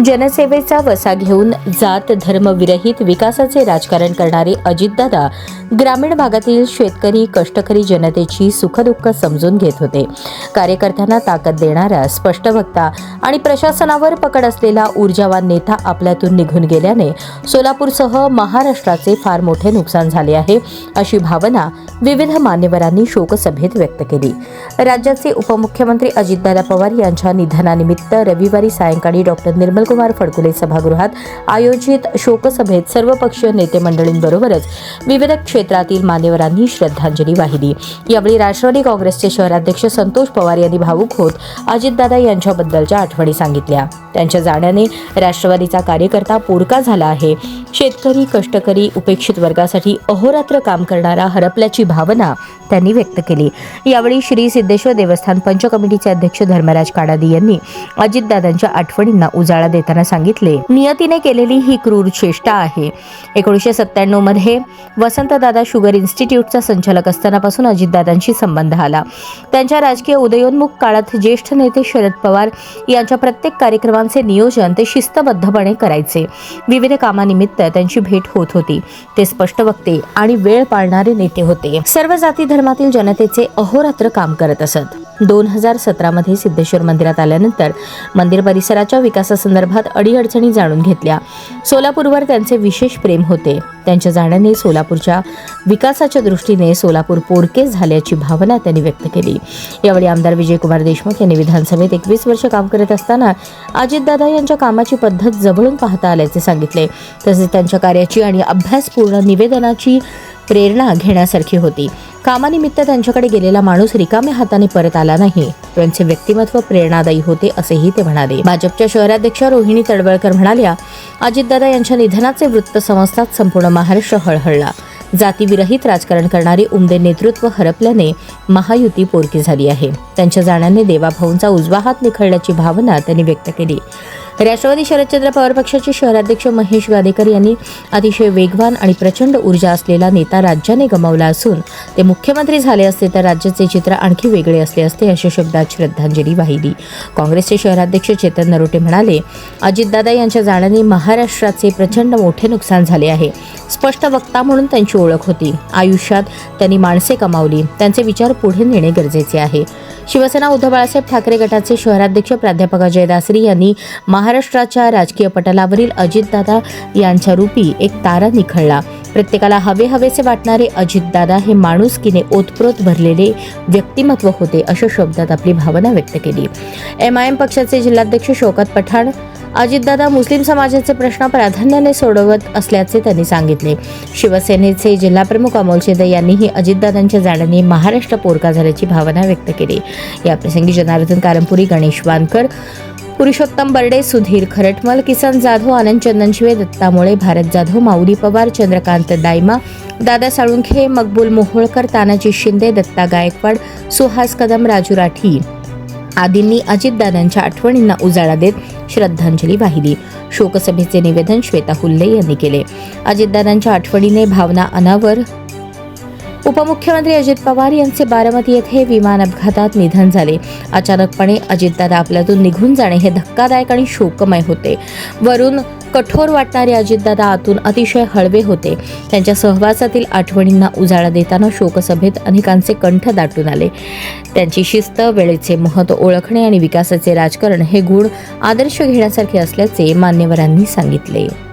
जनसेवेचा वसा घेऊन जात धर्म विरहित विकासाचे राजकारण करणारे अजितदादा ग्रामीण भागातील शेतकरी कष्टकरी जनतेची सुखदुःख समजून घेत होते. कार्यकर्त्यांना ताकद देणारा स्पष्ट वक्ता आणि प्रशासनावर पकड असलेला ऊर्जावान नेता आपल्यातून निघून गेल्याने सोलापूरसह महाराष्ट्राचे फार मोठे नुकसान झाले आहे, अशी भावना विविध मान्यवरांनी शोकसभेत व्यक्त केली. राज्याचे उपमुख्यमंत्री अजितदादा पवार यांच्या निधनानिमित्त रविवारी सायंकाळी डॉक्टर निर्मलकुमार फडकुले सभागृहात आयोजित शोकसभेत सर्वपक्षीय नेते मंडळींबरोबरच विविध क्षेत्रातील मान्यवरांनी श्रद्धांजली वाहिली. यावेळी राष्ट्रवादी काँग्रेसचे शहराध्यक्ष संतोष पवार यांनी भावुक होत अजितदादा यांच्याबद्दलच्या आठवणी सांगितल्या. त्यांच्या जाण्याने राष्ट्रवादीचा कार्यकर्ता पोरका झाला आहे. शेतकरी कष्टकरी उपेक्षित वर्गासाठी अहोरात्र काम करणारा हरपल्याची भावना त्यांनी व्यक्त केली. यावेळी श्री सिद्धेश्वर देवस्थान पंच कमिटीचे अध्यक्ष धर्मराज काडादी यांनी अजितदादांच्या आठवणींना उजाळा देताना सांगितले, नियतीने केलेली ही क्रूर चेष्टा आहे. 1997 मध्ये वसंतदादा शुगर इन्स्टिट्यूटचा संचालक असतानापासून अजितदादांशी संबंध आला. त्यांच्या राजकीय उदयोन्मुख काळात ज्येष्ठ नेते शरद पवार यांच्या प्रत्येक कार्यक्रमांचे नियोजन ते शिस्तबद्धपणे करायचे. विविध कामानिमित्त त्यांची भेट होत होती. ते स्पष्ट वक्ते आणि वेळ पाळणारे नेते होते. सर्व जाती धर्मातील जनतेचे अहोरात्र काम करत असत. 2017 मध्ये सिद्धेश्वर मंदिरात आल्यानंतर मंदिर परिसराच्या विकासासंदर्भात अडीअडचणी जाणून घेतल्या. सोलापूरवर त्यांचे विशेष प्रेम होते. त्यांच्या जाण्याने सोलापूरच्या विकासाच्या दृष्टीने सोलापूर पोरके झाल्याची भावना त्यांनी व्यक्त केली. यावेळी आमदार विजयकुमार देशमुख यांनी विधानसभेत 21 वर्ष काम करत असताना अजितदादा यांच्या कामाची पद्धत जवळून पाहता आल्याचे सांगितले. तसेच त्यांच्या कार्याची आणि अभ्यासपूर्ण निवेदनाची प्रेरणा घेण्यासारखी होती. कामानिमित्त त्यांच्याकडे गेलेला माणूस रिकाम्या हाताने परत आला नाही. त्यांचे व्यक्तिमत्व प्रेरणादायी होते, असेही ते म्हणाले. भाजपच्या शहराध्यक्षा रोहिणी तडवळकर म्हणाल्या, अजितदादा यांच्या निधनाचे वृत्त समजताच संपूर्ण महाराष्ट्र हळहळला. जातीविरहित राजकारण करणारे उमदे नेतृत्व हरपल्याने महायुती पोरकी झाली आहे. त्यांच्या जाण्याने देवाभाऊंचा उजवा हात निखळल्याची भावना त्यांनी व्यक्त केली. राष्ट्रवादी शरदचंद्र पवार पक्षाचे शहराध्यक्ष महेश गादेकर यांनी अतिशय वेगवान आणि प्रचंड ऊर्जा असलेला नेता राज्याने गमावला असून ते मुख्यमंत्री झाले असते तर राज्याचे चित्र आणखी वेगळे असले असते, अशा शब्दात श्रद्धांजली वाहिली. काँग्रेसचे शहराध्यक्ष चेतन नरोटे म्हणाले, अजितदादा यांच्या जाण्याने महाराष्ट्राचे प्रचंड मोठे नुकसान झाले आहे. स्पष्ट वक्ता म्हणून त्यांची ओळख होती. आयुष्यात त्यांनी माणसे कमावली. त्यांचे विचार पुढे नेणे गरजेचे आहे. शिवसेना उद्धव बाळासाहेब ठाकरे गटाचे शहराध्यक्ष प्राध्यापक अजय दासरी यांनी महाराष्ट्राच्या राजकीय पटलावरील अजितदादा यांच्या रूपी एक तारा निखळला. प्रत्येकाला हवेसे वाटणारे अजितदादा हे माणुसकीने ओतप्रोत भरलेले व्यक्तिमत्व होते, अशा शब्दात आपली भावना व्यक्त केली. MIM पक्षाचे जिल्हाध्यक्ष शौकत पठाण, अजितदादा मुस्लिम समाजाचे प्रश्न प्राधान्याने सोडवत असल्याचे त्यांनी सांगितले. शिवसेनेचे जिल्हाप्रमुख अमोल शिंदे यांनीही अजितदादांच्या जाण्याने महाराष्ट्र पोरका झाल्याची भावना व्यक्त केली. याप्रसंगी जनार्दन कारंपुरी, गणेश वानकर, पुरुषोत्तम बर्डे, सुधीर खरटमल, किसन जाधव, आनंद चंदनशिवे, दत्ता मोळे, भारत जाधव, माऊली पवार, चंद्रकांत दायमा, दादा साळुंखे, मकबूल मोहोळकर, तानाजी शिंदे, दत्ता गायकवाड, सुहास कदम, राजू राठी आदींनी अजितदादांच्या आठवणींना उजाळा देत श्रद्धांजली वाहिली. शोकसभेचे निवेदन श्वेता हुल्ले यांनी केले. अजितदादांच्या आठवणीने भावना अनावर उपमुख्यमंत्री अजित पवार यांचे बारामती येथे विमान अपघातात निधन झाले. अचानकपणे अजितदादा आपल्यातून निघून जाणे हे धक्कादायक आणि शोकमय होते. वरून कठोर वाटणारे अजितदादा आतून अतिशय हळवे होते. त्यांच्या सहवासातील आठवणींना उजाळा देताना शोकसभेत अनेकांचे कंठ दाटून आले. त्यांची शिस्त, वेळेचे महत्त्व ओळखणे आणि विकासाचे राजकारण हे गुण आदर्श घेण्यासारखे असल्याचे मान्यवरांनी सांगितले.